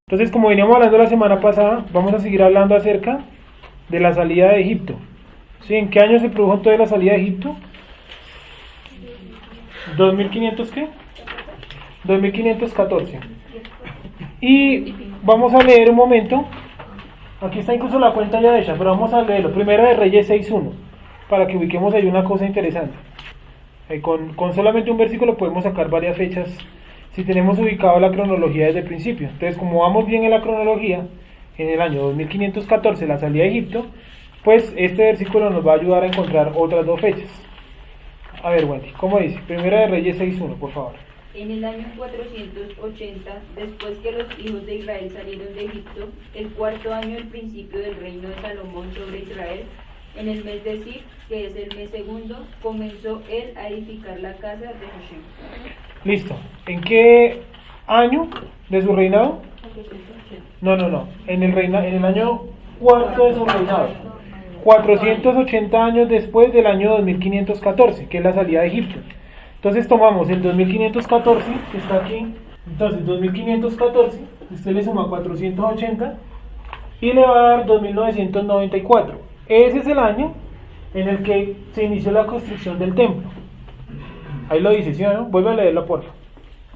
Entonces, como veníamos hablando la semana pasada, vamos a seguir hablando acerca de la salida de Egipto. ¿Sí? ¿En qué año se produjo entonces la salida de Egipto? ¿2500 qué? 2514. Y vamos a leer un momento. Aquí está incluso la cuenta ya hecha, pero vamos a leerlo. Primera de Reyes 6.1, para que ubiquemos ahí una cosa interesante. Con solamente un versículo podemos sacar varias fechas si tenemos ubicado la cronología desde el principio. Entonces, como vamos bien en la cronología, en el año 2514 la salida de Egipto, pues este versículo nos va a ayudar a encontrar otras dos fechas. A ver, Wendy, ¿cómo dice? Primera de Reyes 6.1, por favor. En el año 480, después que los hijos de Israel salieron de Egipto, el cuarto año del principio del reino de Salomón sobre Israel, en el mes de Sif, que es el mes segundo, comenzó él a edificar la casa de Hashem. Listo. ¿En qué año de su reinado? 480. No. En el año cuarto de su reinado. 480 años después del año 2514, que es la salida de Egipto. Entonces tomamos el 2514, que está aquí. Entonces 2514, usted le suma 480 y le va a dar 2994. Ese es el año en el que se inició la construcción del templo. Ahí lo dice, ¿sí o no? Vuelve a leerlo, por favor.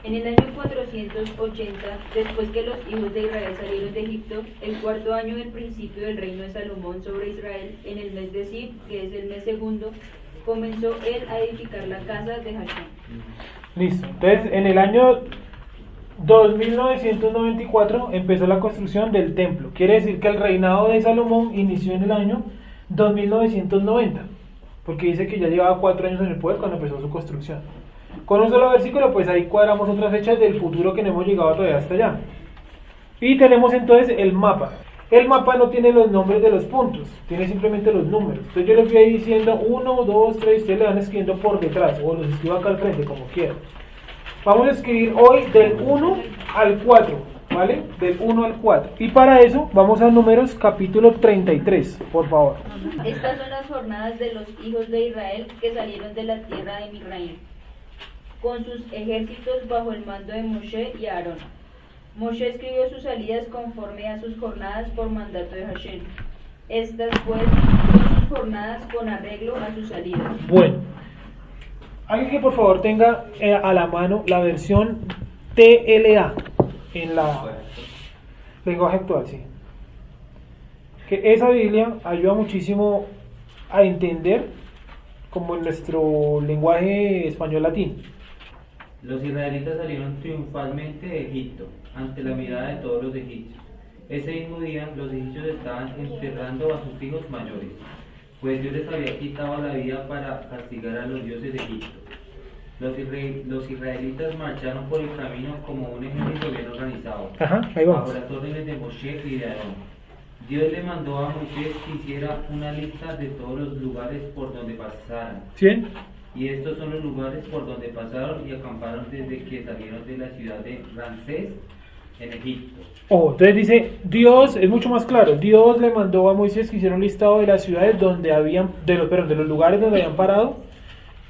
En el año 480, después que los hijos de Israel salieron de Egipto, el cuarto año del principio del reino de Salomón sobre Israel, en el mes de Sif, que es el mes segundo, comenzó él a edificar la casa de Hashem. Listo. Entonces, en el año 2994 empezó la construcción del templo. Quiere decir que el reinado de Salomón inició en el año 2990, porque dice que ya llevaba 4 años en el poder cuando empezó su construcción. Con un solo versículo, pues ahí cuadramos otras fechas del futuro que no hemos llegado todavía hasta allá. Y tenemos entonces el mapa. El mapa no tiene los nombres de los puntos, tiene simplemente los números. Entonces yo les voy a ir diciendo 1, 2, 3, ustedes le van escribiendo por detrás, o los escribo acá al frente, como quieran. Vamos a escribir hoy del 1 al 4, ¿vale? Del 1 al 4. Y para eso vamos a Números capítulo 33, por favor. Estas son las jornadas de los hijos de Israel que salieron de la tierra de Misraim, con sus ejércitos bajo el mando de Moshe y Aarón. Moshe escribió sus salidas conforme a sus jornadas por mandato de Hashem. Estas pues son sus jornadas con arreglo a sus salidas. Bueno, alguien que por favor tenga a la mano la versión TLA en la lenguaje actual, sí. Que esa Biblia ayuda muchísimo a entender como en nuestro lenguaje español latín. Los israelitas salieron triunfalmente de Egipto, ante la mirada de todos los egipcios. Ese mismo día los egipcios estaban enterrando a sus hijos mayores, pues Dios les había quitado la vida para castigar a los dioses de Egipto. Los israelitas marcharon por el camino como un ejército bien organizado, bajo las órdenes de Moshe y de Aarón. Dios le mandó a Moisés que hiciera una lista de todos los lugares por donde pasaran. ¿Sí? Y estos son los lugares por donde pasaron y acamparon desde que salieron de la ciudad de Ramsés en Egipto. Entonces dice, Dios, es mucho más claro, Dios le mandó a Moisés que hiciera un listado de las ciudades donde habían, de los lugares donde habían parado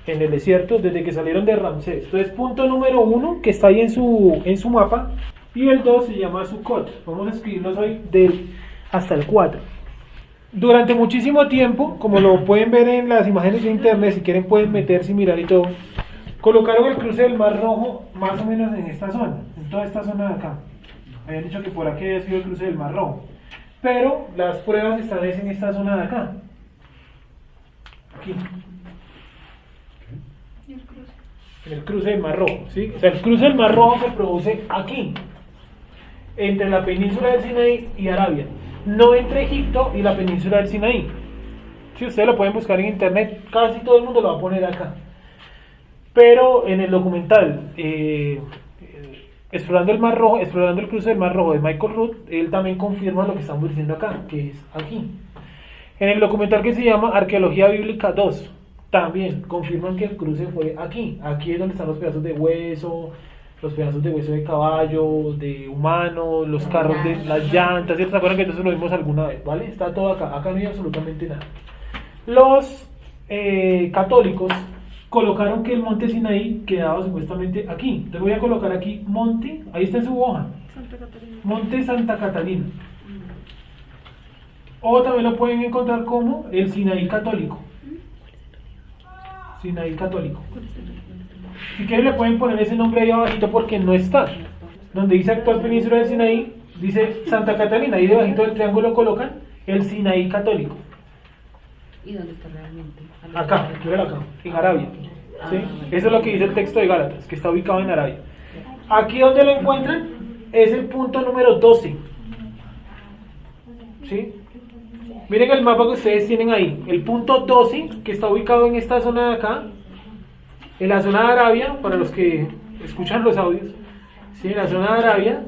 en el desierto desde que salieron de Ramsés. Entonces, punto número 1, que está ahí en su mapa, y el 2 se llama Sukkot. Vamos a escribirlos hoy hasta el 4. Durante muchísimo tiempo, como lo pueden ver en las imágenes de internet, si quieren pueden meterse y mirar y todo, colocaron el cruce del Mar Rojo más o menos en esta zona, en toda esta zona de acá. Habían dicho que por aquí había sido el cruce del Mar Rojo, pero las pruebas están en esta zona de acá. Aquí. En el cruce del Mar Rojo, ¿sí? O sea, el cruce del Mar Rojo se produce aquí, entre la península del Sinaí y Arabia, no entre Egipto y la península del Sinaí. Si ustedes lo pueden buscar en internet, casi todo el mundo lo va a poner acá. Pero en el documental Explorando el Mar Rojo, explorando el cruce del Mar Rojo de Michael Root, él también confirma lo que estamos diciendo acá, que es aquí. En el documental que se llama Arqueología Bíblica 2, también confirman que el cruce fue aquí. Aquí es donde están los pedazos de hueso de caballo, de humano, los carros, de las llantas, ¿cierto? ¿Se acuerdan que entonces lo vimos alguna vez? ¿Vale? Está todo acá, acá no hay absolutamente nada. Los católicos colocaron que el monte Sinaí quedaba supuestamente aquí. Entonces voy a colocar aquí monte, ahí está en su hoja, monte Santa Catalina. O también lo pueden encontrar como el Sinaí católico. Sinaí católico. Si quieren le pueden poner ese nombre ahí abajito porque no está. Donde dice actual península del Sinaí, dice Santa Catalina. Ahí debajito del triángulo colocan el Sinaí católico. ¿Y dónde está realmente? Acá, míralo acá, en Arabia. ¿Sí? Eso es lo que dice el texto de Gálatas, que está ubicado en Arabia. Aquí donde lo encuentran es el punto número 12. ¿Sí? Miren el mapa que ustedes tienen ahí. El punto 12, que está ubicado en esta zona de acá, en la zona de Arabia, para los que escuchan los audios, ¿sí? En la zona de Arabia,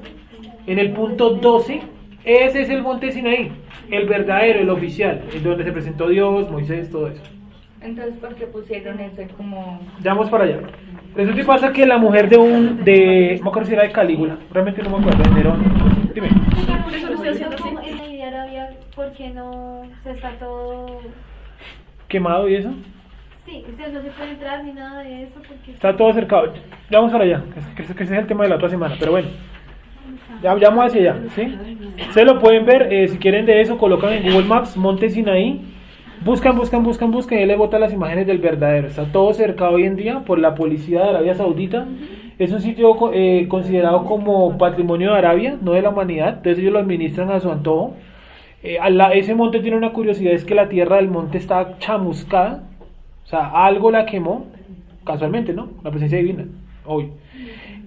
en el punto 12, ese es el monte Sinaí, el verdadero, el oficial, en donde se presentó Dios, Moisés, todo eso. Entonces, ¿por qué pusieron ese como...? Ya vamos para allá. Resulta y pasa que la mujer no me acuerdo si era de Calígula, realmente no me acuerdo, de Nerón. Dime. Eso lo estoy haciendo como en la idea Arabia, ¿por qué no se está todo...? ¿Quemado y eso? Sí, usted no se puede entrar ni nada de eso porque... Está todo cercado. Ya vamos para allá, que ese es el tema de la otra semana, pero bueno. Ya vamos hacia allá, ¿sí? Ustedes lo pueden ver, si quieren de eso, colocan en Google Maps, Monte Sinaí, buscan, y él le bota las imágenes del verdadero. Está todo cercado hoy en día por la policía de Arabia Saudita. Es un sitio considerado como patrimonio de Arabia, no de la humanidad, entonces ellos lo administran a su antojo. Ese monte tiene una curiosidad, es que la tierra del monte está chamuscada, o sea, algo la quemó, casualmente, ¿no? La presencia divina, hoy.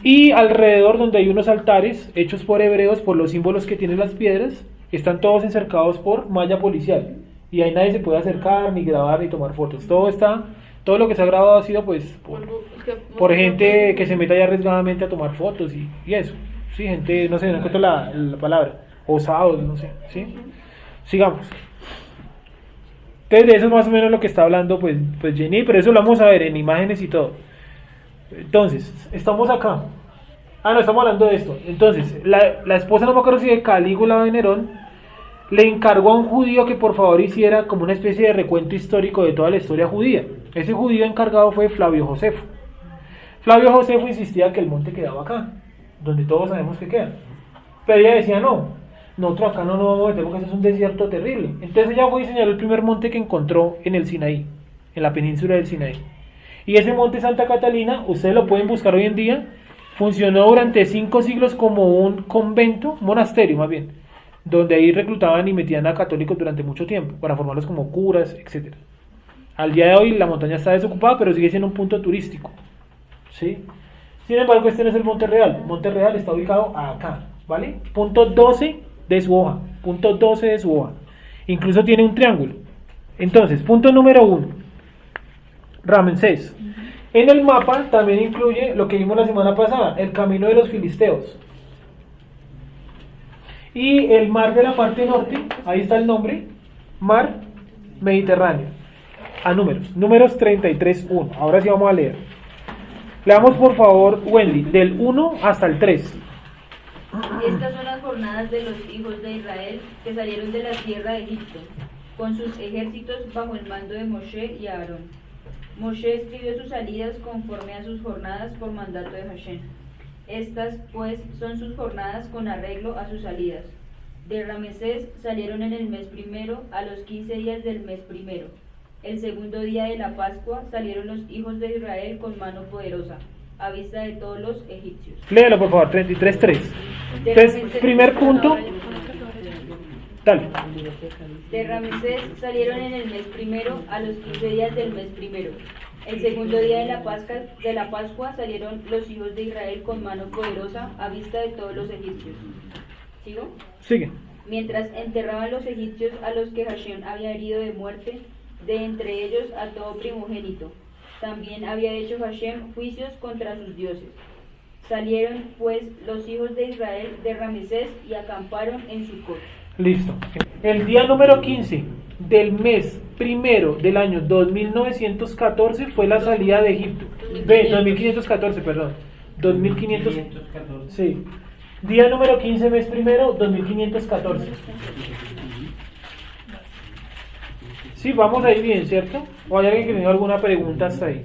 Y alrededor, donde hay unos altares hechos por hebreos, por los símbolos que tienen las piedras, están todos encercados por malla policial. Y ahí nadie se puede acercar, ni grabar, ni tomar fotos. Todo lo que se ha grabado ha sido pues por gente que se meta ya arriesgadamente a tomar fotos y eso. Sí, gente, no sé, no encuentro la palabra, osados, no sé, ¿sí? Sigamos. Entonces de eso es más o menos lo que está hablando pues Jenny, pero eso lo vamos a ver en imágenes y todo. Entonces, estamos acá. No, estamos hablando de esto. Entonces, la esposa, no me acuerdo si de Calígula o de Nerón, le encargó a un judío que por favor hiciera como una especie de recuento histórico de toda la historia judía. Ese judío encargado fue Flavio Josefo. Flavio Josefo insistía que el monte quedaba acá, donde todos sabemos que queda. Pero ella decía, no, nosotros acá no nos vamos a meter porque eso es un desierto terrible. Entonces ella fue y señaló el primer monte que encontró en el Sinaí, en la península del Sinaí. Y ese monte Santa Catalina, ustedes lo pueden buscar hoy en día, funcionó durante 5 siglos como un convento, monasterio más bien, donde ahí reclutaban y metían a católicos durante mucho tiempo, para formarlos como curas, etc. Al día de hoy la montaña está desocupada, pero sigue siendo un punto turístico, ¿sí? Sin embargo, este no es el Monte Real. El Monte Real está ubicado acá, ¿vale? Punto 12 de su hoja, punto 12 de su hoja. Incluso tiene un triángulo. Entonces, punto número 1. Ramsés. En el mapa también incluye lo que vimos la semana pasada, el camino de los filisteos. Y el mar de la parte norte, ahí está el nombre, mar Mediterráneo. A números 33.1. Ahora sí vamos a leer. Leamos por favor, Wendy, del 1 hasta el 3. Estas son las jornadas de los hijos de Israel que salieron de la tierra de Egipto, con sus ejércitos bajo el mando de Moshe y Aarón. Moshe escribió sus salidas conforme a sus jornadas por mandato de Hashem. Estas, pues, son sus jornadas con arreglo a sus salidas. De Ramesés salieron en el mes primero, a los 15 días del mes primero. El segundo día de la Pascua salieron los hijos de Israel con mano poderosa, a vista de todos los egipcios. Léelo por favor, 33.3. Entonces, primer punto. Dale. De Ramesés salieron en el mes primero, a los 15 días del mes primero. El segundo día de la Pascua salieron los hijos de Israel con mano poderosa, a vista de todos los egipcios. ¿Sigo? Sigue. Mientras enterraban los egipcios a los que Hashem había herido de muerte, de entre ellos a todo primogénito. También había hecho Hashem juicios contra sus dioses. Salieron pues los hijos de Israel de Ramesés y acamparon en Sucot. Listo. El día número 15 del mes primero del año 2914 fue la salida de Egipto. 2514, perdón. 2514. Sí. Día número 15, mes primero, 2514. Sí, vamos ahí bien, ¿cierto? ¿O hay alguien que tenga alguna pregunta hasta ahí?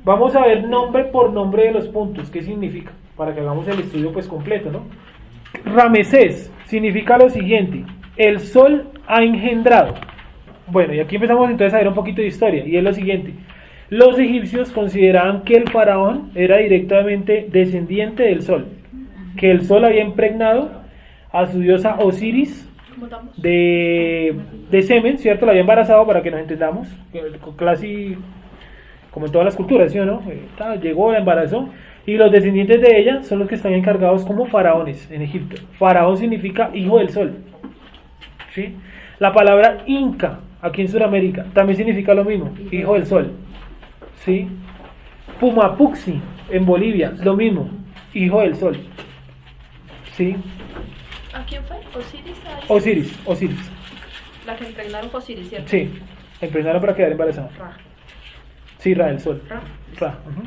Vamos a ver nombre por nombre de los puntos, ¿qué significa? Para que hagamos el estudio pues completo, ¿no? Ramesés significa lo siguiente: el sol ha engendrado. Bueno, y aquí empezamos entonces a ver un poquito de historia, y es lo siguiente: los egipcios consideraban que el faraón era directamente descendiente del sol, que el sol había impregnado a su diosa Osiris de semen, ¿cierto? La había embarazado, para que nos entendamos, casi como en todas las culturas, ¿sí o no? Llegó, la embarazó, y los descendientes de ella son los que están encargados como faraones en Egipto. Faraón significa hijo del sol, ¿sí? La palabra Inca, aquí en Sudamérica, también significa lo mismo, hijo del sol, ¿sí? Pumapuxi, en Bolivia, lo mismo, hijo del sol, ¿sí? ¿A quién fue? ¿Osiris? Osiris. La que impregnaron fue Osiris, ¿cierto? Sí, impregnaron para quedar embarazada. Ra. Sí, Ra, el sol. Ra. Ra, ujú.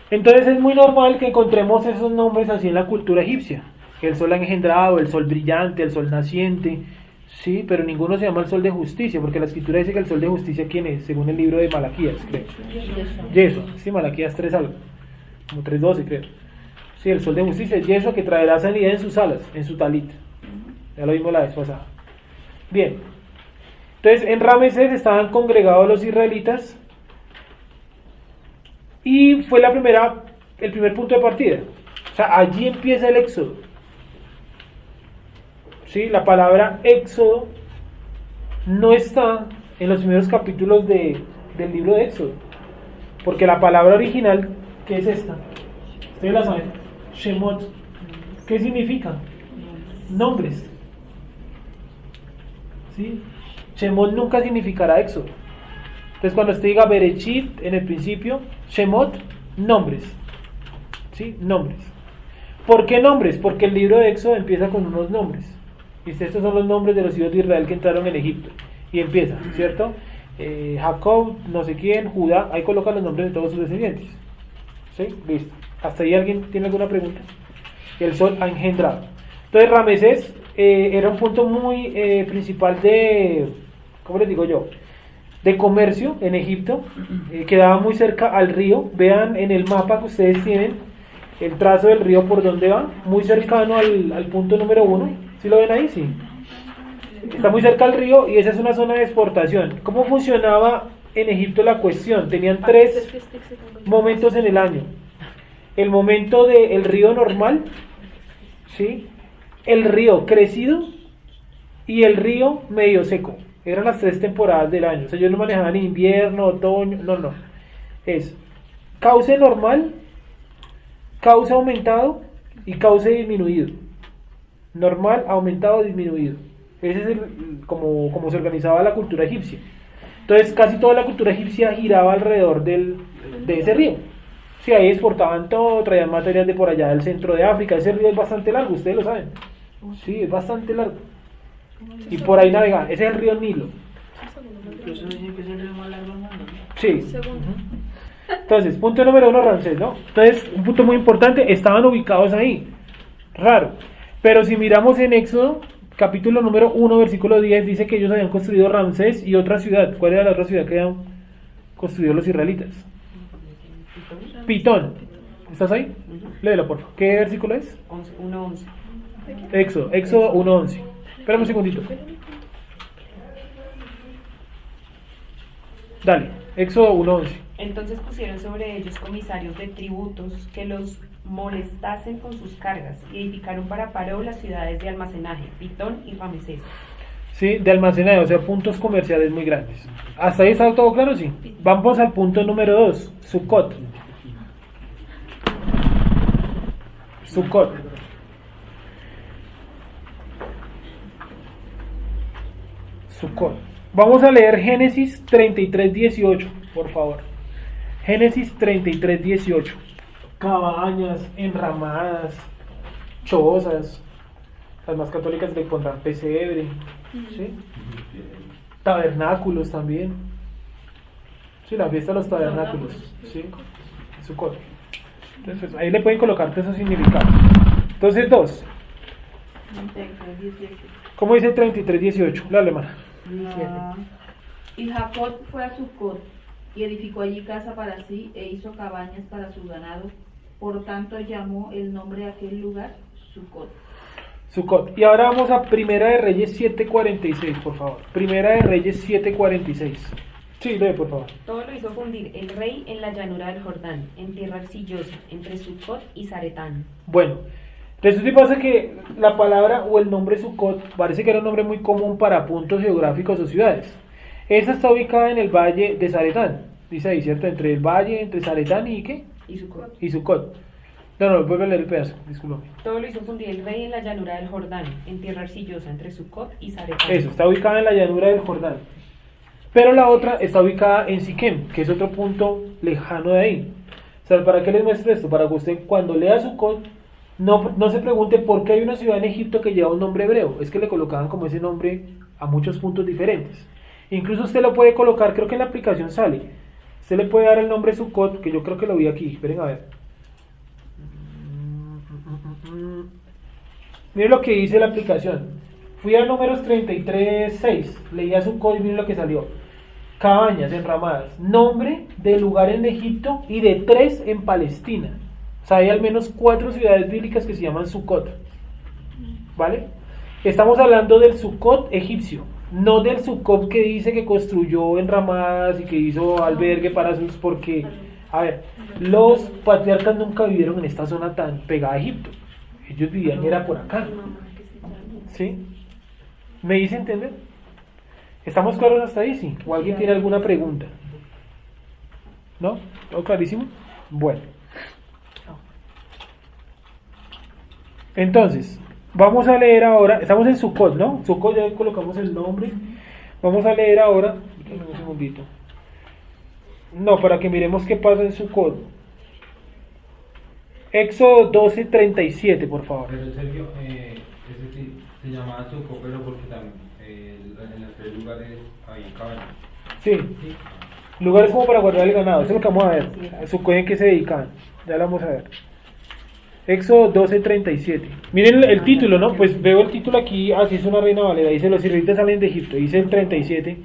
Entonces es muy normal que encontremos esos nombres así en la cultura egipcia. El sol engendrado, el sol brillante, el sol naciente, sí, pero ninguno se llama el sol de justicia, porque la escritura dice que el sol de justicia, ¿quién es? Según el libro de Malaquías, creo. Yeso, sí, Malaquías 3 algo, como 3:12 creo. Sí, el sol de justicia es Yeso, que traerá sanidad en sus alas, en su talit. Ya lo vimos la vez pasada. Bien, entonces en Ramesés estaban congregados los israelitas y fue el primer punto de partida. O sea, allí empieza el éxodo. ¿Sí? La palabra éxodo no está en los primeros capítulos del libro de Éxodo, porque la palabra original, ¿qué es esta? Ustedes la saben, Shemot. ¿Qué significa? Nombres. ¿Sí? Shemot nunca significará éxodo. Entonces cuando usted diga Berechit en el principio, Shemot, nombres. ¿Sí? Nombres. ¿Por qué nombres? Porque el libro de Éxodo empieza con unos nombres. Y estos son los nombres de los hijos de Israel que entraron en Egipto. Y empieza, ¿cierto? Jacob, no sé quién, Judá, ahí colocan los nombres de todos sus descendientes. ¿Sí? Listo. ¿Hasta ahí alguien tiene alguna pregunta? El sol ha engendrado. Entonces Ramesés era un punto muy principal de, ¿cómo les digo yo? De comercio en Egipto. Quedaba muy cerca al río. Vean en el mapa que ustedes tienen el trazo del río por donde va, muy cercano al punto número 1. ¿Sí lo ven ahí? Sí. Está muy cerca al río y esa es una zona de exportación. ¿Cómo funcionaba en Egipto la cuestión? Tenían 3 momentos en el año. El momento del río normal, ¿sí? El río crecido y el río medio seco. Eran las 3 temporadas del año. O sea, ellos no manejaban invierno, otoño, no. Es cauce normal, cauce aumentado y cauce disminuido. Normal, aumentado, disminuido. Ese es como se organizaba la cultura egipcia. Entonces casi toda la cultura egipcia giraba alrededor de ese río. Sí, ahí exportaban todo, traían materias de por allá del centro de África. Ese río es bastante largo, ustedes lo saben. Sí, es bastante largo. Y por ahí navegaban. Ese es el río Nilo. Incluso dicen que es el río más largo del mundo. Sí. Entonces, punto número 1, Ramsés, ¿no? Entonces, un punto muy importante, estaban ubicados ahí. Raro. Pero si miramos en Éxodo, capítulo número 1, versículo 10, dice que ellos habían construido Ramsés y otra ciudad. ¿Cuál era la otra ciudad que habían construido los israelitas? Pitón. ¿Estás ahí? Léelo, por favor. ¿Qué versículo es? 1:11. Éxodo 1:11. Espérame un segundito. Dale, Éxodo 1:11. Entonces pusieron sobre ellos comisarios de tributos que los molestasen con sus cargas y edificaron para Paró las ciudades de almacenaje, Pitón y Ramesés. Sí, de almacenaje, o sea, puntos comerciales muy grandes. ¿Hasta ahí está todo claro? Sí. Vamos al punto número 2, Sucot. Sucot. Sucot. Vamos a leer Génesis 33:18, por favor. Génesis 33:18. Cabañas, enramadas, chozas. Las más católicas le pondrán pesebre, ¿sí? Tabernáculos también. Sí, la fiesta de los tabernáculos, ¿sí? Sucot. Entonces, ahí le pueden colocar todos esos significados. Entonces, 2. ¿Cómo dice 33:18? La alemana. Y Jacob fue a Sucot y edificó allí casa para sí e hizo cabañas para su ganado. Por tanto llamó el nombre de aquel lugar Sucot. Sucot. Y ahora vamos a Primera de Reyes 7:46, por favor. Primera de Reyes 7:46. Sí, lee, por favor. Todo lo hizo fundir el rey en la llanura del Jordán, en tierra arcillosa, entre Sucot y Zaretán. Bueno, resulta y pasa que la palabra o el nombre Sucot parece que era un nombre muy común para puntos geográficos o ciudades. Esta está ubicada en el valle de Zaretán. Dice ahí, ¿cierto? Entre el valle, entre Zaretán y ¿qué? Y Sucot. Y Sucot. No, vuelve a leer el pedazo, discúlpame. Todo lo hizo fundir el rey en la llanura del Jordán, en tierra arcillosa, entre Sucot y Zaretán. Eso, está ubicada en la llanura del Jordán. Pero la otra está ubicada en Siquem, que es otro punto lejano de ahí. O sea, ¿para qué les muestro esto? Para que usted cuando lea Sucot no se pregunte por qué hay una ciudad en Egipto que lleva un nombre hebreo. Es que le colocaban como ese nombre a muchos puntos diferentes. Incluso usted lo puede colocar, creo que en la aplicación sale. Usted le puede dar el nombre Sucot, que yo creo que lo vi aquí. Esperen a ver. Miren lo que dice la aplicación. Fui a números 33.6, leía Sucot y miren lo que salió. Cabañas enramadas, nombre de lugar en Egipto y de 3 en Palestina. O sea, hay al menos 4 ciudades bíblicas que se llaman Sucot. ¿Vale? Estamos hablando del Sucot egipcio, no del Sucot que dice que construyó enramadas y que hizo albergue para sus... Porque, a ver, los patriarcas nunca vivieron en esta zona tan pegada a Egipto. Ellos vivían era por acá. ¿Sí? ¿Me hice entender? ¿Estamos claros hasta ahí? Sí. ¿O alguien tiene alguna pregunta? ¿No? ¿Todo clarísimo? Bueno. Entonces, vamos a leer ahora. Estamos en Sucot, ¿no? Sucot, ya colocamos el nombre. Vamos a leer ahora. Un segundito. No, para que miremos qué pasa en Sucot. Éxodo 12:37, por favor. Pero Sergio, ese sí se llamaba Sucot, pero porque también en los 3 lugares había cabañas. Sí. Lugares como para guardar el ganado. Eso es lo que vamos a ver. Sucot, ¿en qué se dedicaban? Ya lo vamos a ver. Éxodo 12:37. Miren el título, ¿no? Pues veo el título aquí, así es una Reina Valera. Dice: los israelitas salen de Egipto. Dice el 37.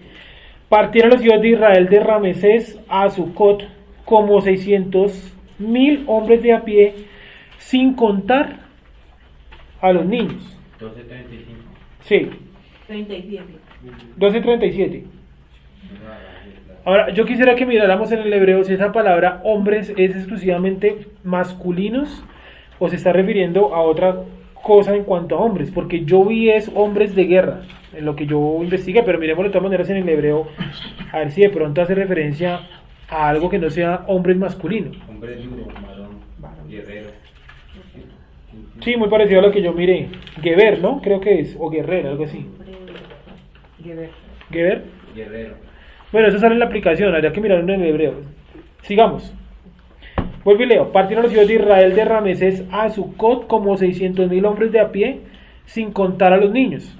Partieron los hijos de Israel de Ramesés a Sucot como 600,000 hombres de a pie, sin contar a los niños. 12:35. Sí. 37. 12:37. Ahora, yo quisiera que miráramos en el hebreo si esa palabra hombres es exclusivamente masculinos o se está refiriendo a otra cosa en cuanto a hombres, porque yo vi es hombres de guerra, en lo que yo investigué, pero miremos de todas maneras en el hebreo, a ver si de pronto hace referencia a algo que no sea hombres masculinos. Hombre duro, varón, guerrero. Sí, muy parecido a lo que yo miré. Geber, ¿no? Creo que es, o guerrero, algo así. Geber. Guerrero. Bueno, eso sale en la aplicación, habría que mirarlo en el hebreo. Sigamos. Vuelvo y leo. Partieron los hijos de Israel de Ramesés a Sucot como 600,000 hombres de a pie, sin contar a los niños.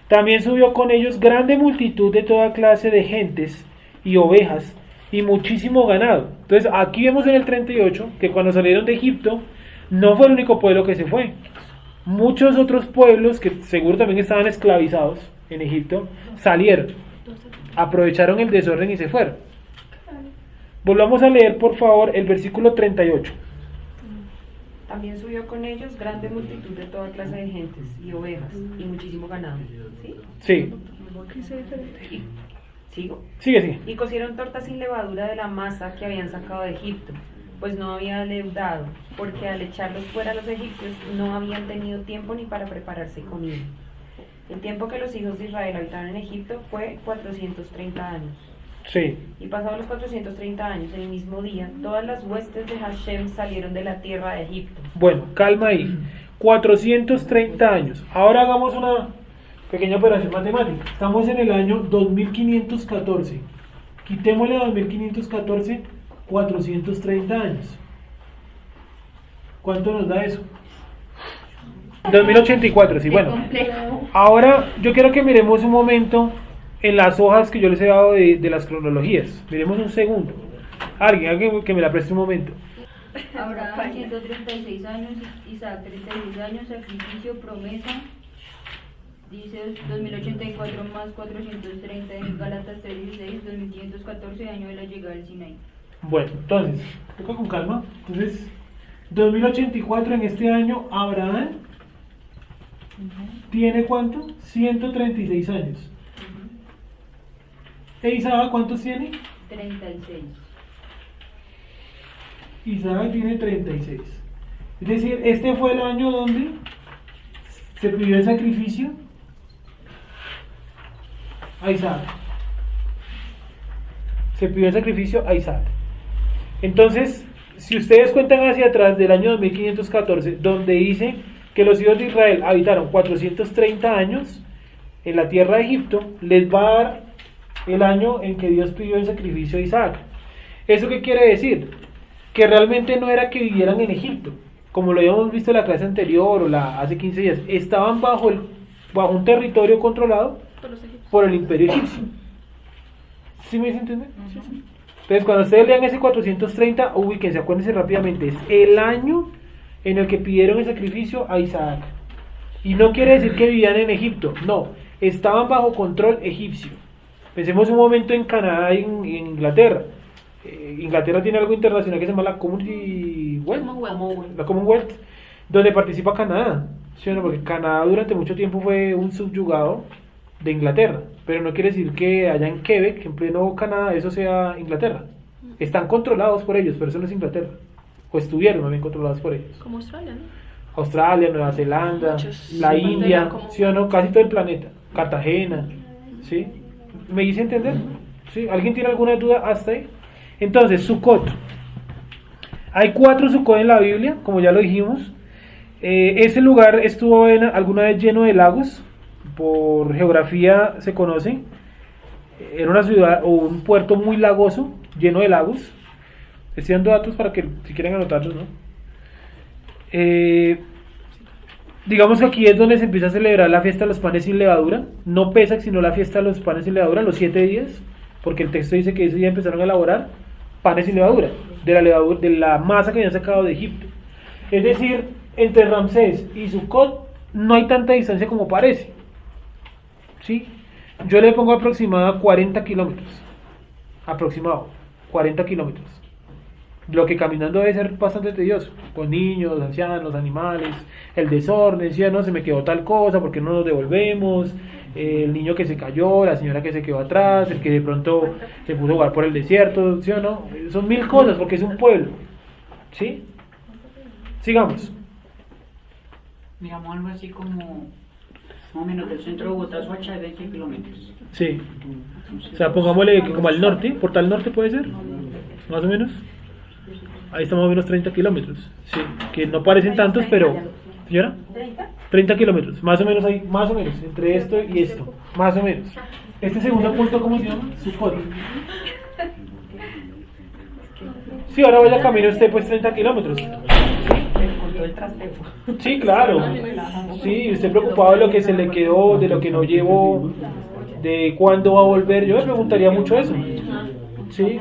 También subió con ellos grande multitud de toda clase de gentes y ovejas y muchísimo ganado. Entonces aquí vemos en el 38 que cuando salieron de Egipto no fue el único pueblo que se fue. Muchos otros pueblos que seguro también estaban esclavizados en Egipto salieron, aprovecharon el desorden y se fueron. Volvamos a leer por favor el versículo 38. También subió con ellos grande multitud de toda clase de gentes y ovejas y muchísimo ganado. ¿Sí? Sí. ¿Sigo? Sigue. Y cocieron tortas sin levadura de la masa que habían sacado de Egipto, pues no había leudado, porque al echarlos fuera los egipcios no habían tenido tiempo ni para prepararse comida. El tiempo que los hijos de Israel habitaron en Egipto fue 430 años. Sí. Y pasados los 430 años, en el mismo día, todas las huestes de Hashem salieron de la tierra de Egipto. Bueno, calma ahí. 430 años. Ahora hagamos una pequeña operación matemática. Estamos en el año 2514. Quitémosle a 2514 430 años. ¿Cuánto nos da eso? 2084, sí, bueno. Ahora yo quiero que miremos un momento en las hojas que yo les he dado de las cronologías. Miremos un segundo. Alguien que me la preste un momento. Abraham 136 años, Isaac 36 años, sacrificio, promesa, Dice 2084 más 430 en Gálatas 3:16, 2514 año de la llegada del Sinaí. Bueno, entonces, toca con calma. Entonces, 2084 en este año, Abraham tiene ¿cuánto? 136 años. ¿E Isaac cuántos tiene? 36. Isaac tiene 36. Es decir, este fue el año donde se pidió el sacrificio a Isaac. Se pidió el sacrificio a Isaac. Entonces, si ustedes cuentan hacia atrás del año 2514, donde dice que los hijos de Israel habitaron 430 años en la tierra de Egipto, les va a dar el año en que Dios pidió el sacrificio a Isaac. ¿Eso qué quiere decir? Que realmente no era que vivieran en Egipto, como lo habíamos visto en la clase anterior o hace 15 días, estaban bajo un territorio controlado por el imperio egipcio. ¿Sí me hice entender? Entonces, cuando ustedes lean ese 430, ubíquense, acuérdense rápidamente, es el año en el que pidieron el sacrificio a Isaac. Y no quiere decir que vivían en Egipto, no, estaban bajo control egipcio. Pensemos un momento en Canadá y en Inglaterra. Inglaterra tiene algo internacional que se llama la Commonwealth, donde participa Canadá, ¿sí o no? Porque Canadá durante mucho tiempo fue un subyugado de Inglaterra, pero no quiere decir que allá en Quebec, en pleno Canadá, eso sea Inglaterra. Están controlados por ellos, pero eso no es Inglaterra, o estuvieron más bien controlados por ellos. Como Australia, ¿no? Australia, Nueva Zelanda, Muchos la India, como... ¿sí o no? Casi todo el planeta, Cartagena, ¿sí? ¿Me hice entender? ¿Sí? ¿Alguien tiene alguna duda hasta ahí? Entonces, Sukkot. Hay 4 Sukkot en la Biblia, como ya lo dijimos. Ese lugar estuvo alguna vez lleno de lagos, por geografía se conoce. Era una ciudad o un puerto muy lagoso, lleno de lagos. Estoy dando datos para que si quieren anotarlos, ¿no? Digamos que aquí es donde se empieza a celebrar la fiesta de los panes sin levadura. No Pesach, sino la fiesta de los panes sin levadura, los 7 días, porque el texto dice que ese día empezaron a elaborar panes sin levadura, de la masa que habían sacado de Egipto. Es decir, entre Ramsés y Sukkot no hay tanta distancia como parece, ¿sí? Yo le pongo aproximado 40 kilómetros, aproximado 40 kilómetros. Lo que caminando debe ser bastante tedioso, con niños, ancianos, animales, el desorden, ¿sí o no? Se me quedó tal cosa, ¿por qué no nos devolvemos? El niño que se cayó, la señora que se quedó atrás, el que de pronto se puso a jugar por el desierto, ¿sí o no? Son 1000 cosas porque es un pueblo, ¿sí? Sigamos. Digamos algo así como, más o menos del centro de Bogotá, Soacha, de 20 kilómetros. Sí. O sea, pongámosle que como al norte, por tal norte puede ser, más o menos. Ahí estamos más o menos 30 kilómetros, sí, que no parecen tantos, pero... ¿Señora? 30 kilómetros, más o menos ahí, más o menos, entre esto y esto, más o menos. Este segundo punto, ¿cómo se llama? Sukkot. Sí, ahora vaya camino usted pues 30 kilómetros. Sí, claro. Sí, usted preocupado de lo que se le quedó, de lo que no llevó, de cuándo va a volver. Yo me preguntaría mucho eso. Sí.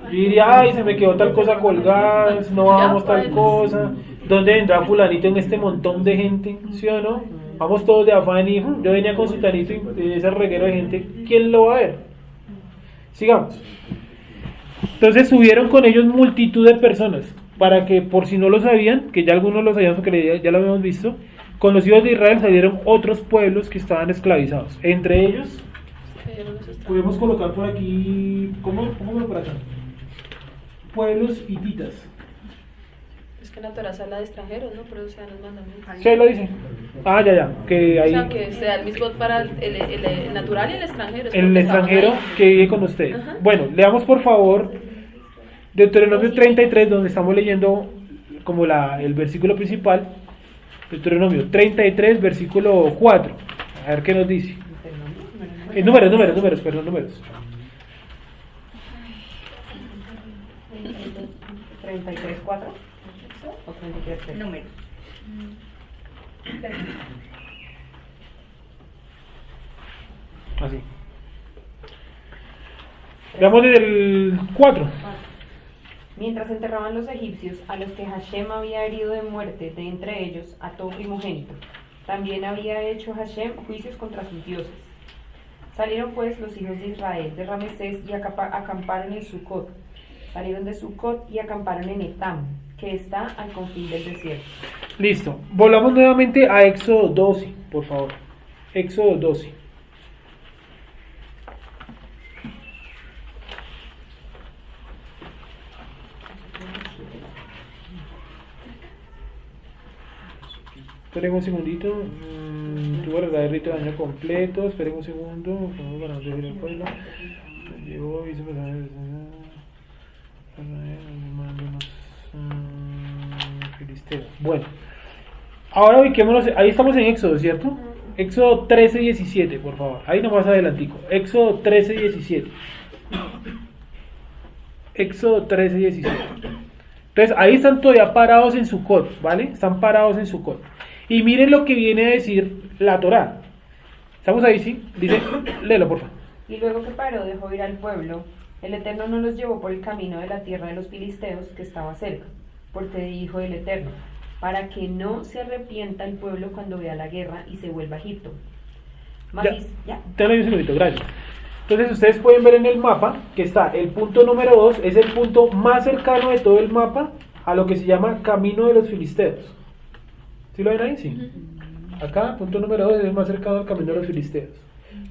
Yo diría, ay, se me quedó tal cosa colgada, no vamos tal cosa. ¿Dónde vendrá fulanito en este montón de gente? ¿Sí o no? Vamos todos de afán y yo venía con sultanito y ese reguero de gente. ¿Quién lo va a ver? Sigamos. Entonces subieron con ellos multitud de personas, para que por si no lo sabían, que ya algunos lo sabían porque ya lo habíamos visto, con los hijos de Israel salieron otros pueblos que estaban esclavizados. Entre ellos, podemos colocar por aquí, ¿cómo por acá? Pueblos hititas. Es que la Torah habla de extranjeros, ¿no? Pero sean los mandamientos. Sí, lo dice. Ah, ya, que ahí... O sea, que sea el mismo para el natural y el extranjero. El extranjero que vive con usted. Ajá. Bueno, leamos por favor Deuteronomio 33, donde estamos leyendo como el versículo principal. Deuteronomio 33, versículo 4. A ver qué nos dice. Números. 33.4 o 33.3. Número. Así. Veamos desde el 4. Mientras enterraban los egipcios a los que Hashem había herido de muerte de entre ellos a todo primogénito, También había hecho Hashem juicios contra sus dioses. Salieron pues los hijos de Israel de Ramesés y acamparon en Sucot. Salieron de Sucot y acamparon en Etam, que está al confín del desierto. Listo. Volvamos nuevamente a Éxodo 12, por favor. Éxodo 12. Esperen un segundito. Tuvo el rito de año completo. Esperen un segundo. Para no seguir el pueblo. Llegó y se filisteos. Bueno. Ahora ubiquémonos. Ahí estamos en Éxodo, ¿cierto? Éxodo 13, 17, por favor. Ahí nomás adelantico. Éxodo 13, 17. Éxodo 13, 17. Entonces, ahí están todavía parados en Sucot, ¿vale? Están parados en Sucot. Y miren lo que viene a decir la Torá. ¿Estamos ahí, sí? Dice, léelo, por favor. Y luego que paró dejó ir al pueblo, el Eterno no los llevó por el camino de la tierra de los filisteos que estaba cerca, porque dijo el Eterno, para que no se arrepienta el pueblo cuando vea la guerra y se vuelva a Egipto. Ya. Te lo doy un segundito, gracias. Entonces ustedes pueden ver en el mapa que está el punto número 2, es el punto más cercano de todo el mapa a lo que se llama Camino de los Filisteos. ¿Sí lo ven ahí? Sí. Acá, punto número 2 es el más cercano al Camino de los Filisteos.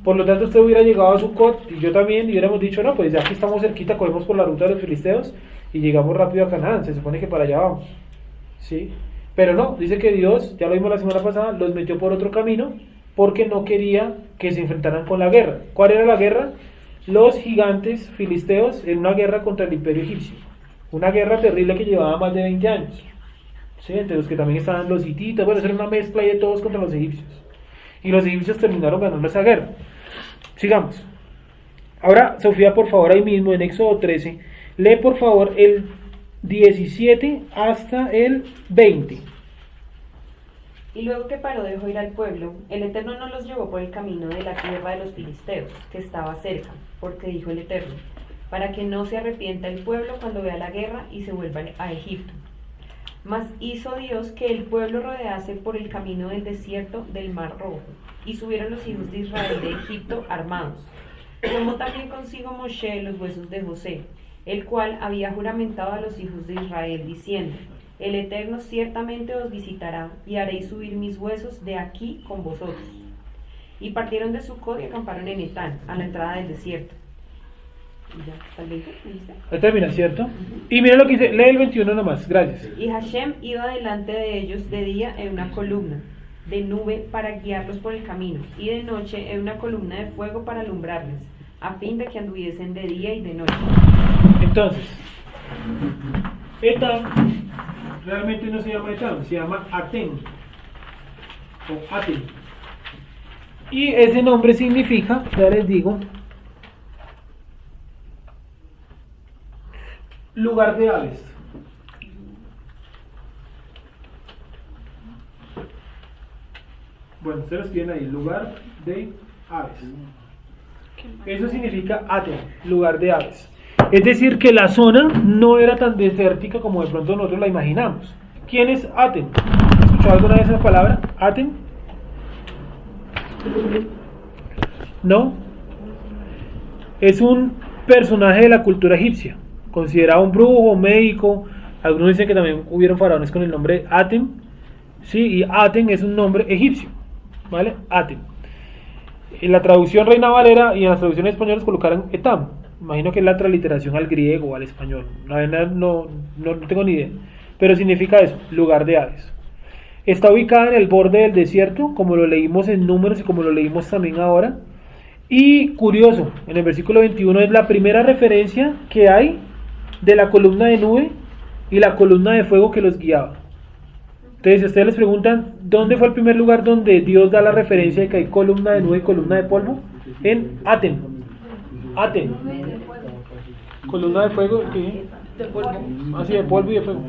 Por lo tanto, usted hubiera llegado a Sucot y yo también, y hubiéramos dicho, no, pues ya que estamos cerquita, cogemos por la ruta de los Filisteos y llegamos rápido a Canaán. Se supone que para allá vamos. ¿Sí? Pero no, dice que Dios, ya lo vimos la semana pasada, los metió por otro camino porque no quería que se enfrentaran con la guerra. ¿Cuál era la guerra? Los gigantes filisteos en una guerra contra el imperio egipcio. Una guerra terrible que llevaba más de 20 años. ¿Sí? Entre los que también estaban los hititas, bueno, era una mezcla de todos contra los egipcios. Y los egipcios terminaron ganando esa guerra. Sigamos. Ahora, Sofía, por favor, ahí mismo en Éxodo 13, lee por favor el 17 hasta el 20. Y luego que paró dejó ir al pueblo, el Eterno no los llevó por el camino de la tierra de los filisteos, que estaba cerca, porque dijo el Eterno, para que no se arrepienta el pueblo cuando vea la guerra y se vuelva a Egipto. Mas hizo Dios que el pueblo rodease por el camino del desierto del Mar Rojo, y subieron los hijos de Israel de Egipto armados. Tomó también consigo Moshe los huesos de José, el cual había juramentado a los hijos de Israel, diciendo, el Eterno ciertamente os visitará, y haréis subir mis huesos de aquí con vosotros. Y partieron de Sucot y acamparon en Etán, a la entrada del desierto. Y ya, ¿tal vez? Ahí termina, ¿cierto? Y mira lo que dice, lee el 21 nomás, gracias. Y Hashem iba delante de ellos de día en una columna de nube para guiarlos por el camino, y de noche en una columna de fuego para alumbrarles, a fin de que anduviesen de día y de noche. Entonces, Etam realmente no se llama Etam, se llama Aten o Aten. Y ese nombre significa, ya les digo, lugar de aves. Bueno, ustedes escriben ahí, lugar de aves. Eso significa Aten, lugar de aves. Es decir, que la zona no era tan desértica como de pronto nosotros la imaginamos. ¿Quién es Aten? ¿Has escuchado alguna vez esa palabra? ¿Aten? ¿No? Es un personaje de la cultura egipcia, considerado un brujo, médico. Algunos dicen que también hubieron faraones con el nombre Aten. Sí, y Aten es un nombre egipcio, ¿vale? Aten. En la traducción Reina Valera y en las traducciones españolas colocaron Etam. Imagino que es la transliteración al griego o al español. La verdad no tengo ni idea. Pero significa eso, lugar de aves. Está ubicada en el borde del desierto, como lo leímos en Números y como lo leímos también ahora. Y curioso, en el versículo 21 es la primera referencia que hay de la columna de nube y la columna de fuego que los guiaba. Entonces, si ustedes les preguntan, ¿dónde fue el primer lugar donde Dios da la referencia de que hay columna de nube y columna de polvo? En Aten. Aten. Columna de fuego, ¿qué? De polvo. Así, de polvo y de fuego.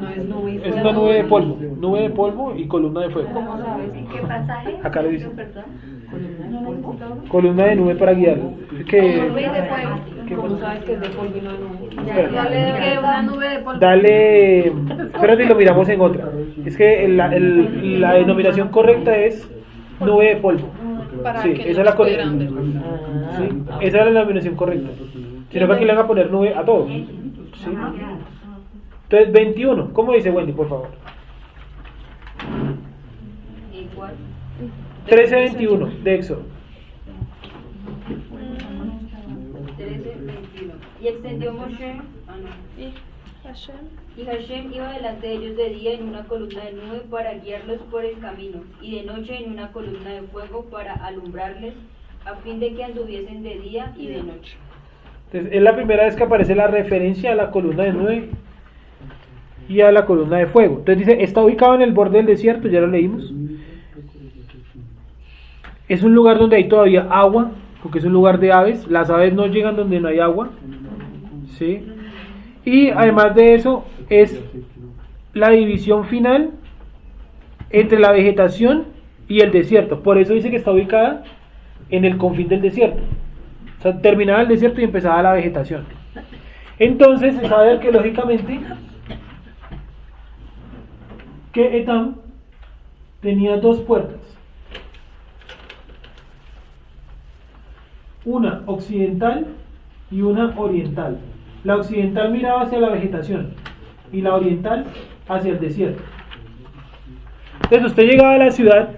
No es nube y Es fuego. una nube de polvo. Nube de polvo y columna de fuego. ¿Cómo sabes? ¿En qué pasaje? Acá lo dice. Perdón. Columna de nube para guiarlo. Que Nube de fuego. ¿Qué ¿Cómo pasó? sabes que es de polvo y no de nube? Espera. Dale una nube de polvo. Dale, espérate y lo miramos en otra. Es que la denominación correcta es nube de polvo. Para Sí, que esa no es la esté correcta. grande. Sí, esa es la denominación correcta. Sino que aquí le van a poner nube a todo. ¿Sí? Entonces, 21. ¿Cómo dice Wendy, por favor? Igual. 13:21 de Éxodo. 13:21. Y extendió Moshe, y Hashem iba delante de ellos de día en una columna de nube para guiarlos por el camino, y de noche en una columna de fuego para alumbrarles, a fin de que anduviesen de día y de noche. Entonces, es la primera vez que aparece la referencia a la columna de nube y a la columna de fuego. Entonces dice, está ubicado en el borde del desierto, ya lo leímos. Es un lugar donde hay todavía agua, porque es un lugar de aves. Las aves no llegan donde no hay agua. ¿Sí? Y además de eso, es la división final entre la vegetación y el desierto. Por eso dice que está ubicada en el confín del desierto. O sea, terminaba el desierto y empezaba la vegetación. Entonces se sabe arqueológicamente que Etam tenía dos puertas. Una occidental y una oriental. La occidental miraba hacia la vegetación y la oriental hacia el desierto. Entonces usted llegaba a la ciudad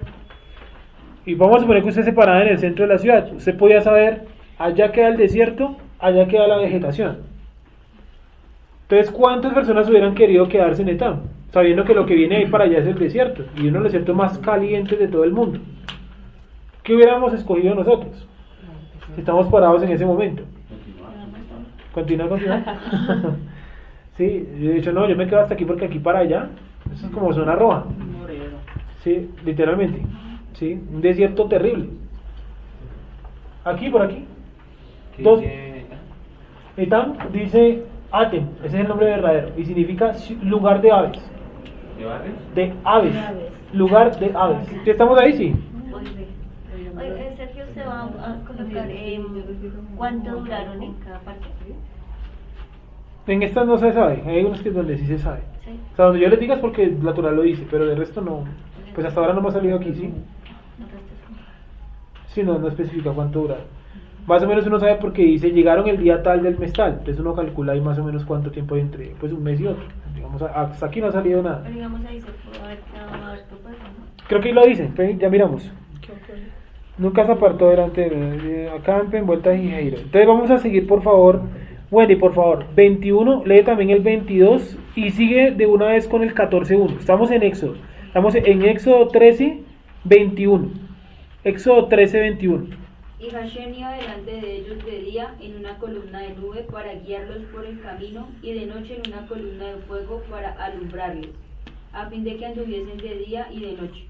y vamos a suponer que usted se paraba en el centro de la ciudad. Usted podía saber, allá queda el desierto, allá queda la vegetación. Entonces, ¿cuántas personas hubieran querido quedarse en Etam? Sabiendo que lo que viene ahí para allá es el desierto, y uno de los desiertos más calientes de todo el mundo. ¿Qué hubiéramos escogido nosotros? Estamos parados en ese momento. Continúa. Sí, yo he dicho, no, yo me quedo hasta aquí porque aquí para allá, eso es como zona roja. Sí, literalmente. Sí, un desierto terrible. Aquí, por aquí. Dos. Etam dice Atem, ese es el nombre verdadero, y significa lugar de aves. ¿De barrios? De aves. Lugar de aves. ¿Sí estamos ahí? Sí. Oye, Sergio, se va a colocar cuánto duraron en cada parte. En estas no se sabe, hay algunos que donde sí se sabe. Sí. O sea, donde yo les diga es porque la Torá lo dice, pero de resto no. Pues hasta ahora no me ha salido aquí, ¿sí? Sí, no especifica cuánto duraron. Más o menos uno sabe porque dice llegaron el día tal del mes tal, entonces uno calcula ahí más o menos cuánto tiempo hay entre pues un mes y otro. Digamos, hasta aquí no ha salido nada. Pero digamos ahí se pudo haber quedado harto pues, ¿no? Creo que ahí lo dicen, ya miramos. Nunca se apartó delante de acampen, vuelta y Jairo. Entonces vamos a seguir, por favor. Wendy, por favor, 21, lee también el 22 y sigue de una vez con el 14:1. Estamos en Éxodo. Estamos en Éxodo 13:21. Éxodo 13:21. Y Hashem iba delante de ellos de día en una columna de nube para guiarlos por el camino, y de noche en una columna de fuego para alumbrarles, a fin de que anduviesen de día y de noche.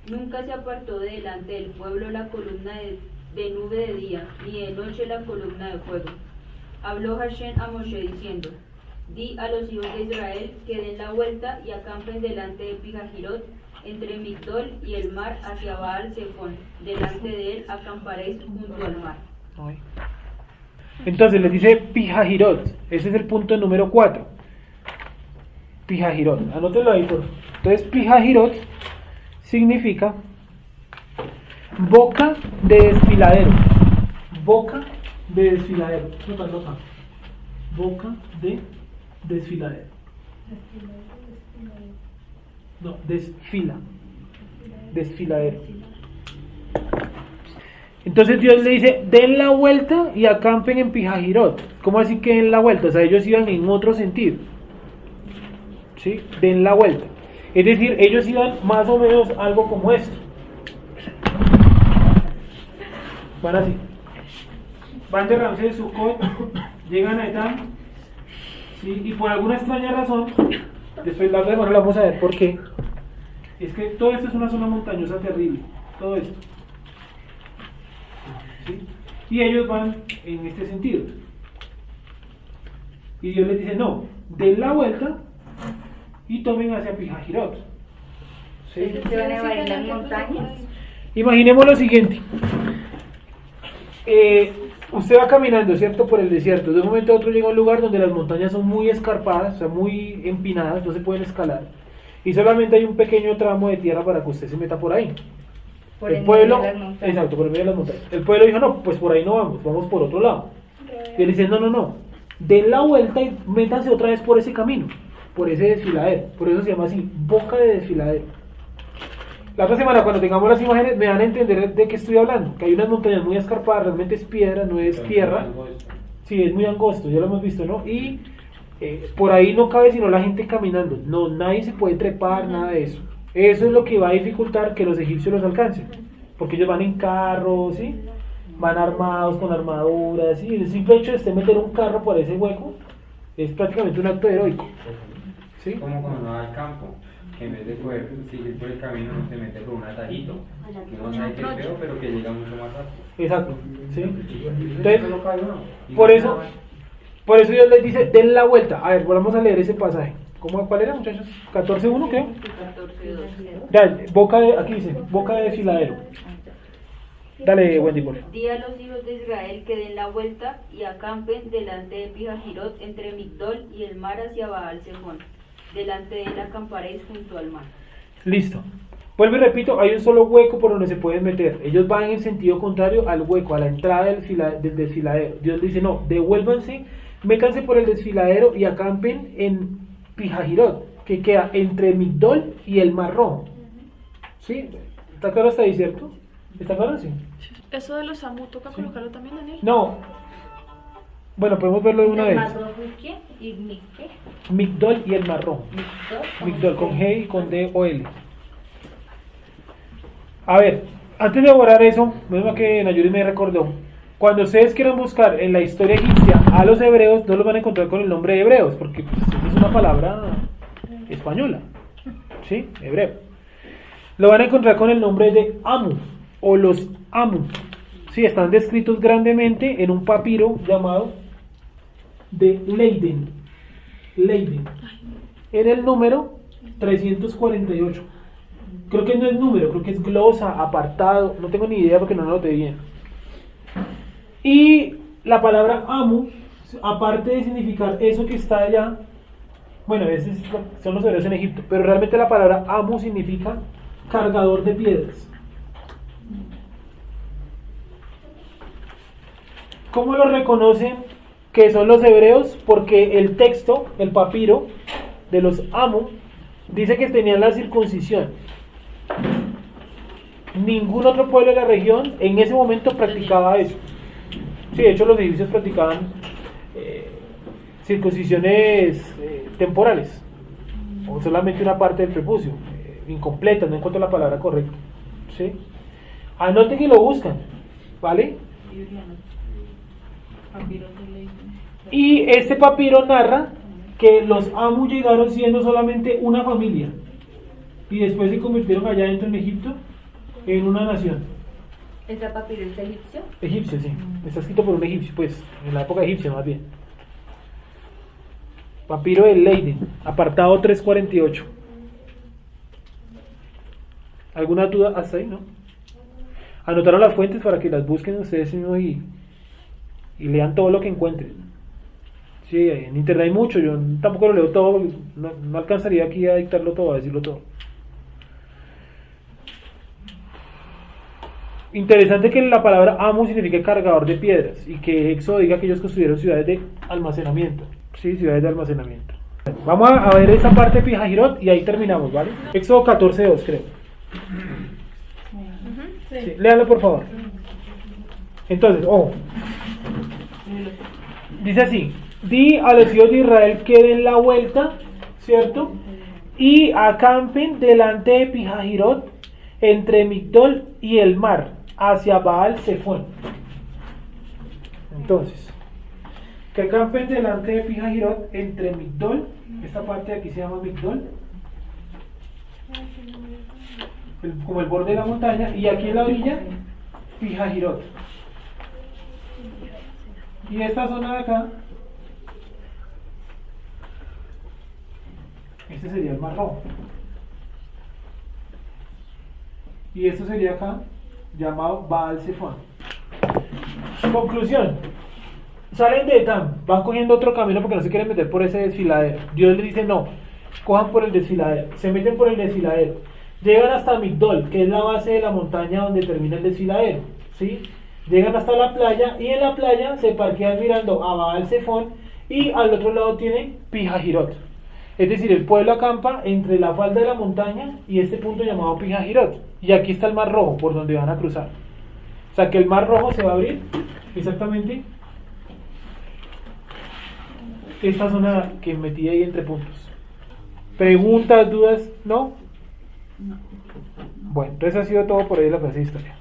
Nunca se apartó de delante del pueblo la columna de nube de día, ni de noche la columna de fuego. Habló Hashem a Moshe diciendo, di a los hijos de Israel que den la vuelta y acampen delante de Pijahirot, entre Migdol y el mar, hacia Baal Zephón. Delante de él acamparéis junto al mar. Entonces les dice Pijahirot. Ese es el punto número 4. Pijahirot. Anótenlo ahí, por favor. Entonces Pijahirot significa boca de desfiladero. Boca de desfiladero. Nota. Boca de desfiladero. No, desfila. Desfiladero. Entonces Dios le dice, den la vuelta y acampen en Pijahirot. ¿Cómo así que den la vuelta? O sea, ellos iban en otro sentido. ¿Sí? Den la vuelta. Es decir, ellos iban más o menos algo como esto. Van así. Van de Ramsés, Sucot, llegan a Etam, ¿sí? Y por alguna extraña razón, después la vamos a ver por qué. Es que todo esto es una zona montañosa terrible. Todo esto. ¿Sí? Y ellos van en este sentido. Y Dios les dice, no, den la vuelta y tomen hacia Pijahirot. ¿Sí? ¿Se van a bailar las montañas? Imaginemos lo siguiente. usted va caminando, ¿cierto? Por el desierto. De un momento a otro llega a un lugar donde las montañas son muy escarpadas, o sea, muy empinadas, no se pueden escalar. Y solamente hay un pequeño tramo de tierra para que usted se meta por ahí. Por El en pueblo, medio de las montañas. exacto, por el medio de las montañas. El pueblo dijo, no, pues por ahí no vamos, vamos por otro lado. Y él dice, no, den la vuelta y métanse otra vez por ese camino, por ese desfiladero. Por eso se llama así, boca de desfiladero. La otra semana, cuando tengamos las imágenes, me van a entender de qué estoy hablando. Que hay unas montañas muy escarpadas, realmente es piedra, no es tierra. Sí, es muy angosto, ya lo hemos visto, ¿no? Y por ahí no cabe sino la gente caminando. No, nadie se puede trepar, nada de eso. Eso es lo que va a dificultar que los egipcios los alcancen. Porque ellos van en carros, ¿sí? Van armados con armaduras, ¿sí? El simple hecho de usted meter un carro por ese hueco es prácticamente un acto heroico. ¿Sí? Como cuando va al campo, que en vez de poder seguir por el camino, uno se mete por un atajito, que no sabe que es feo, pero que llega mucho más rápido. Exacto, ¿sí? Entonces, por eso Dios les dice, den la vuelta. A ver, volvamos a leer ese pasaje. ¿Cuál era, muchachos? 14.1, creo. 14:2. Ya, aquí dice, boca de desfiladero. Dale, Wendy, por favor. Di a los hijos de Israel que den la vuelta y acampen delante de Pijahirot entre Migdol y el mar hacia Baal Zephón. Delante de él acamparéis junto al mar. Listo. Vuelvo y repito, hay un solo hueco por donde se pueden meter. Ellos van en sentido contrario al hueco, a la entrada del desfiladero. Dios dice, no, devuélvanse, métanse por el desfiladero y acampen en Pijahirot, que queda entre Migdol y el Mar Rojo. ¿Sí? ¿Está claro hasta ahí, cierto? ¿Está claro? Sí. Eso de los Amú, ¿toca colocarlo también, Daniel? No. Bueno, podemos verlo de una vez. ¿Qué? ¿Y qué? Migdol y el Mar Rojo. Migdol con G y con D o L. A ver, antes de borrar eso, mismo que Nayuri me recordó, cuando ustedes quieran buscar en la historia egipcia a los hebreos, no los van a encontrar con el nombre de hebreos, porque pues, es una palabra española, ¿sí? Hebreo. Lo van a encontrar con el nombre de Amu, o los Amu. Sí, están descritos grandemente en un papiro llamado de Leiden. Leiden. En el número 348. Creo que no es número, creo que es glosa, apartado, no tengo ni idea porque no lo noté bien. Y la palabra Amu, aparte de significar eso que está allá, bueno, son los hebreos en Egipto, pero realmente la palabra Amu significa cargador de piedras. ¿Cómo lo reconocen que son los hebreos? Porque el texto, el papiro de los Amu, dice que tenían la circuncisión. Ningún otro pueblo de la región en ese momento practicaba eso. Sí, de hecho los egipcios practicaban circuncisiones temporales, o solamente una parte del prepucio, incompleta, no encuentro la palabra correcta. ¿Sí? Anoten y lo buscan, ¿vale? Y este papiro narra que los Amu llegaron siendo solamente una familia y después se convirtieron allá dentro en Egipto en una nación. ¿Ese papiro es egipcio? Egipcio, sí. Está escrito por un egipcio, pues, en la época egipcia más bien. Papiro de Leiden, apartado 348. ¿Alguna duda hasta ahí, no? Anotaron las fuentes para que las busquen ustedes mismos y lean todo lo que encuentren. Sí, en internet hay mucho, yo tampoco lo leo todo, no alcanzaría aquí a dictarlo todo, a decirlo todo. Interesante que la palabra Amu significa cargador de piedras y que Éxodo diga que ellos construyeron ciudades de almacenamiento. Sí, ciudades de almacenamiento. Vamos a ver esa parte de Pijahirot y ahí terminamos, ¿vale? Éxodo 14:2, creo. Sí, léalo por favor. Entonces, ojo. Dice así: di a los hijos de Israel que den la vuelta, ¿cierto? Y acampen delante de Pijahirot entre Migdol y el mar, hacia Baal Zephón. Entonces, que acampen delante de Pijahirot entre Migdol, esta parte de aquí se llama Migdol, como el borde de la montaña, y aquí en la orilla, Pijahirot. Y esta zona de acá, este sería el Mar Rojo. Y esto sería acá, llamado Baal Zephón. Conclusión. Salen de Etam, van cogiendo otro camino porque no se quieren meter por ese desfiladero. Dios les dice no, cojan por el desfiladero. Se meten por el desfiladero. Llegan hasta Migdol, que es la base de la montaña donde termina el desfiladero, ¿sí? Llegan hasta la playa y en la playa se parquean mirando a Baal Zephón y al otro lado tienen Pijajirot. Es decir, el pueblo acampa entre la falda de la montaña y este punto llamado Pijajirot. Y aquí está el Mar Rojo por donde van a cruzar. O sea que el Mar Rojo se va a abrir exactamente esta zona que metí ahí entre puntos. ¿Preguntas, dudas? ¿No? Bueno, entonces ha sido todo por ahí la clase de historia.